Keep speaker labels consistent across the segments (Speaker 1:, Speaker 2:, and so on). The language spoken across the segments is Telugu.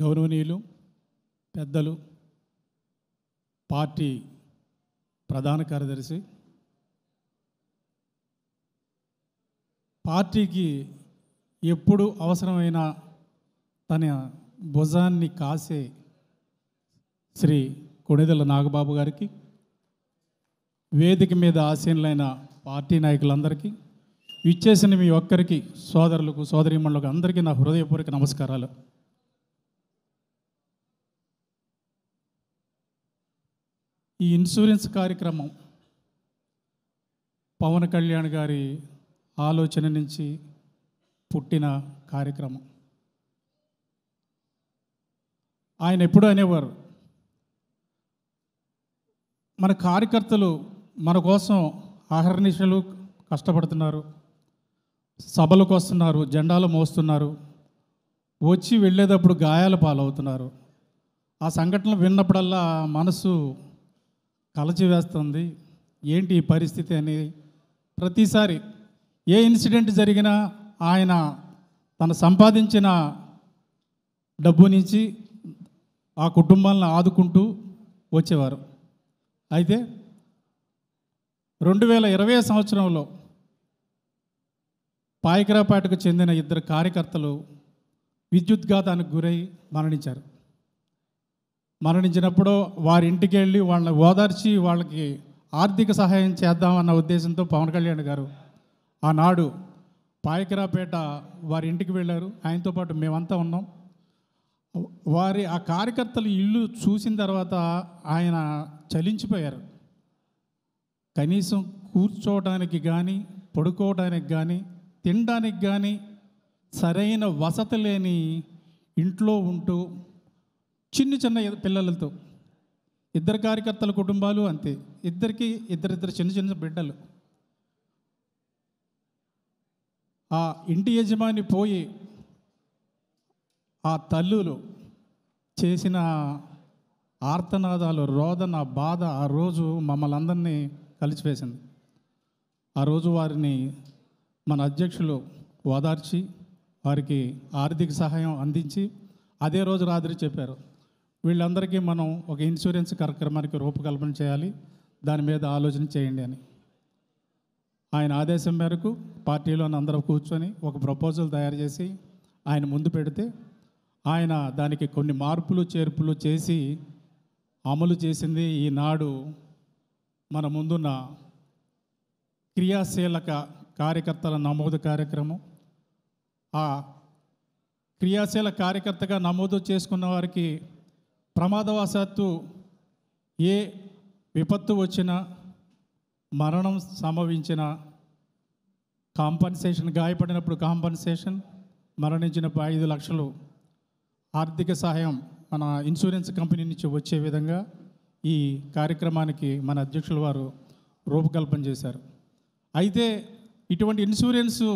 Speaker 1: గౌరవనీయులు పెద్దలు పార్టీ ప్రధాన కార్యదర్శి పార్టీకి ఎప్పుడు అవసరమైన తన భుజాన్ని కాసే శ్రీ కొణిదెల నాగబాబు గారికి, వేదిక మీద ఆసీనులైన పార్టీ నాయకులందరికీ, ఇచ్చేసిన మీ ఒక్కరికి సోదరులకు సోదరీమణులకు అందరికీ నా హృదయపూర్వక నమస్కారాలు. ఈ ఇన్సూరెన్స్ కార్యక్రమం పవన్ కళ్యాణ్ గారి ఆలోచన నుంచి పుట్టిన కార్యక్రమం. ఆయన ఎప్పుడూ అనేవారు, మన కార్యకర్తలు మన కోసం అహర్నిశలు కష్టపడుతున్నారు, సభలకు వస్తున్నారు, జెండాలు మోస్తున్నారు, వచ్చి వెళ్ళేటప్పుడు గాయాల పాలవుతున్నారు. ఆ సంఘటనలు విన్నప్పుడల్లా మనసు కలచివేస్తుంది. ఏంటి ఈ పరిస్థితి అని ప్రతిసారి ఏ ఇన్సిడెంట్ జరిగినా ఆయన తను సంపాదించిన డబ్బు నుంచి ఆ కుటుంబాలను ఆదుకుంటూ వచ్చేవారు. అయితే 2020 సంవత్సరంలో పాయకరాపేటకు చెందిన 2 కార్యకర్తలు విద్యుద్ఘాతానికి గురై మరణించారు. మరణించినప్పుడు వారి ఇంటికి వెళ్ళి వాళ్ళని ఓదార్చి వాళ్ళకి ఆర్థిక సహాయం చేద్దామన్న ఉద్దేశంతో పవన్ కళ్యాణ్ గారు ఆనాడు పాయకరాపేట వారి ఇంటికి వెళ్ళారు. ఆయనతో పాటు మేమంతా ఉన్నాం. వారి ఆ కార్యకర్తలు ఇల్లు చూసిన తర్వాత ఆయన చలించిపోయారు. కనీసం కూర్చోవడానికి కానీ, పడుకోవడానికి కానీ, తినడానికి కానీ సరైన వసతి లేని ఇంట్లో ఉంటూ చిన్న చిన్న పిల్లలతో, 2 కార్యకర్తల కుటుంబాలు అంతే, ఇద్దరిద్దరు చిన్న చిన్న బిడ్డలు. ఆ ఇంటి యజమాని పోయి ఆ తల్లులు చేసిన ఆర్తనాదాలు, రోదన, బాధ ఆ రోజు మమ్మల్ని అందరినీ కలిసివేసింది. ఆ రోజు వారిని మన అధ్యక్షులు ఓదార్చి వారికి ఆర్థిక సహాయం అందించి అదే రోజు రాత్రి చెప్పారు, వీళ్ళందరికీ మనం ఒక ఇన్సూరెన్స్ కార్యక్రమానికి రూపకల్పన చేయాలి, దాని మీద ఆలోచన చేయండి అని. ఆయన ఆదేశం మేరకు పార్టీలోని అందరూ కూర్చొని ఒక ప్రపోజల్ తయారు చేసి ఆయన ముందు పెడితే ఆయన దానికి కొన్ని మార్పులు చేర్పులు చేసి అమలు చేసింది ఈనాడు మన ముందున్న క్రియాశీలక కార్యకర్తల నమోదు కార్యక్రమం. ఆ క్రియాశీల కార్యకర్తగా నమోదు చేసుకున్న వారికి ప్రమాదవశాత్తు ఏ విపత్తు వచ్చినా, మరణం సంభవించిన కాంపన్సేషన్, గాయపడినప్పుడు కాంపన్సేషన్, మరణించినప్పుడు 5 లక్షలు ఆర్థిక సహాయం మన ఇన్సూరెన్స్ కంపెనీ నుంచి వచ్చే విధంగా ఈ కార్యక్రమానికి మన అధ్యక్షుల వారు రూపకల్పన చేశారు. అయితే ఇటువంటి ఇన్సూరెన్సు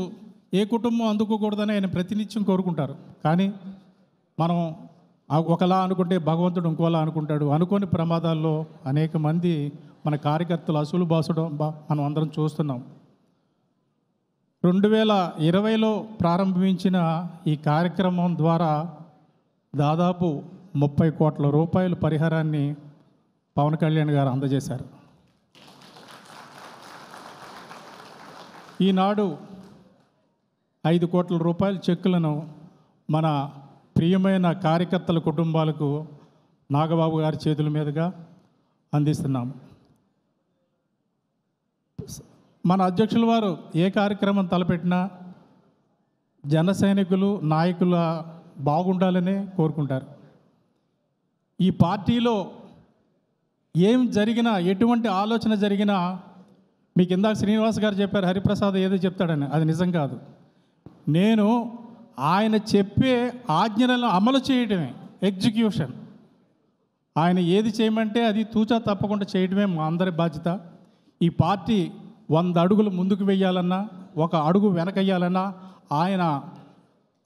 Speaker 1: ఏ కుటుంబం అందుకోకూడదని ఆయన ప్రతినిత్యం కోరుకుంటారు. కానీ మనం ఒకలా అనుకుంటే భగవంతుడు ఇంకోలా అనుకుంటాడు. అనుకోని ప్రమాదాల్లో అనేక మంది మన కార్యకర్తలు అసలు బాసడం మనం అందరం చూస్తున్నాం. 2020లో ప్రారంభించిన ఈ కార్యక్రమం ద్వారా దాదాపు 30 కోట్ల రూపాయల పరిహారాన్ని పవన్ కళ్యాణ్ గారు అందజేశారు. ఈనాడు 5 కోట్ల రూపాయల చెక్కులను మన ప్రియమైన కార్యకర్తల కుటుంబాలకు నాగబాబు గారి చేతుల మీదుగా అందిస్తున్నాము. మన అధ్యక్షుల వారు ఏ కార్యక్రమం తలపెట్టినా జన సైనికులు, నాయకుల బాగుండాలనే కోరుకుంటారు. ఈ పార్టీలో ఏం జరిగినా, ఎటువంటి ఆలోచన జరిగినా, మీకు ఇందాక శ్రీనివాస్ గారు చెప్పారు హరిప్రసాద్ ఏదో చెప్తాడని, అది నిజం కాదు. నేను ఆయన చెప్పే ఆజ్ఞలను అమలు చేయడమే ఎగ్జిక్యూషన్. ఆయన ఏది చేయమంటే అది తూచా తప్పకుండా చేయడమే మా అందరి బాధ్యత. ఈ పార్టీ 100 అడుగులు ముందుకు వెయ్యాలన్నా, 1 అడుగు వెనకయ్యాలన్నా ఆయన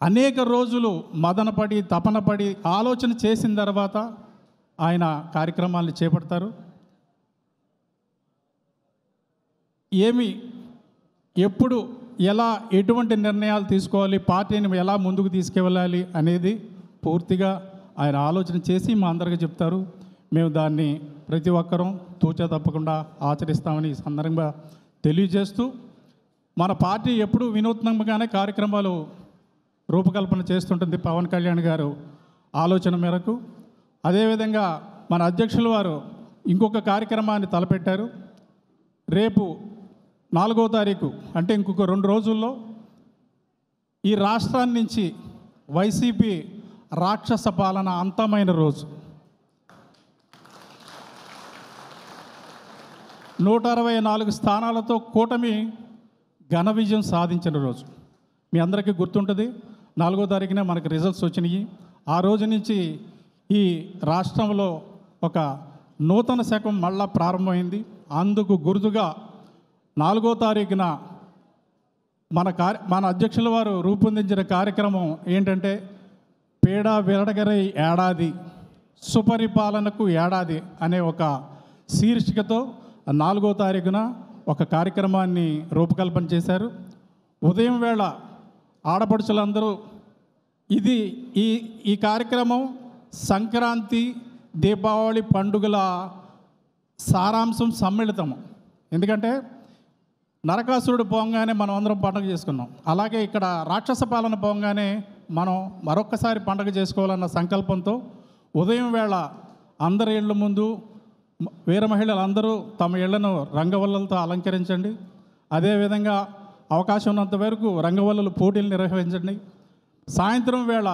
Speaker 1: అనేక రోజులు మదనపడి, తపనపడి, ఆలోచన చేసిన తర్వాత ఆయన కార్యక్రమాలను చేపడతారు. ఎప్పుడు ఎలా, ఎటువంటి నిర్ణయాలు తీసుకోవాలి, పార్టీని ఎలా ముందుకు తీసుకెళ్ళాలి అనేది పూర్తిగా ఆయన ఆలోచన చేసి మా అందరికీ చెప్తారు. మేము దాన్ని ప్రతి ఒక్కరూ తూచా తప్పకుండా ఆచరిస్తామని ఈ సందర్భంగా తెలియజేస్తూ, మన పార్టీ ఎప్పుడూ వినూత్నంగానే కార్యక్రమాలు రూపకల్పన చేస్తుంటుంది పవన్ కళ్యాణ్ గారు ఆలోచన మేరకు. అదేవిధంగా మన అధ్యక్షుల వారు ఇంకొక కార్యక్రమాన్ని తలపెట్టారు. రేపు 4వ తారీఖు అంటే ఇంకొక 2 రోజుల్లో ఈ రాష్ట్రాన్ని నుంచి వైసీపీ రాక్షస పాలన అంతమైన రోజు. 164 స్థానాలతో కూటమి ఘన విజయం సాధించిన రోజు. మీ అందరికీ గుర్తుంటుంది, 4వ తారీఖున మనకు రిజల్ట్స్ వచ్చినాయి. ఆ రోజు నుంచి ఈ రాష్ట్రంలో ఒక నూతన శకం మళ్ళా ప్రారంభమైంది. అందుకు గుర్తుగా 4వ తారీఖున మన అధ్యక్షుల వారు రూపొందించిన కార్యక్రమం ఏంటంటే, పేడ విరడగరై ఏడాది సుపరిపాలనకు ఏడాది అనే ఒక శీర్షికతో 4వ తారీఖున ఒక కార్యక్రమాన్ని రూపకల్పన చేశారు. ఉదయం వేళ ఆడపడుచులందరూ ఈ కార్యక్రమం సంక్రాంతి దీపావళి పండుగల సారాంశం సమ్మిళితము. ఎందుకంటే నరకాసురుడు పోగానే మనం అందరం పండుగ చేసుకున్నాం. అలాగే ఇక్కడ రాక్షస పాలన పోగానే మనం మరొక్కసారి పండుగ చేసుకోవాలన్న సంకల్పంతో ఉదయం వేళ అందరి ఇళ్ళ ముందు వీర మహిళలు అందరూ తమ ఇళ్లను రంగవల్లులతో అలంకరించండి. అదేవిధంగా అవకాశం ఉన్నంత వరకు రంగవల్లుల పోటీలు నిర్వహించండి. సాయంత్రం వేళ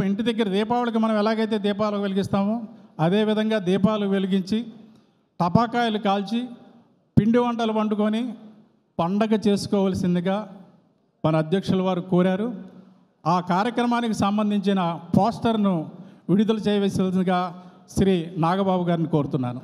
Speaker 1: ఇంటి దగ్గర దీపావళికి మనం ఎలాగైతే దీపాలు వెలిగిస్తామో అదేవిధంగా దీపాలు వెలిగించి టపాకాయలు కాల్చి పిండి వంటలు వండుకొని పండగ చేసుకోవలసిందిగా మన అధ్యక్షుల వారు కోరారు. ఆ కార్యక్రమానికి సంబంధించిన పోస్టర్ను విడుదల చేయవలసిందిగా శ్రీ నాగబాబు గారిని కోరుతున్నాను.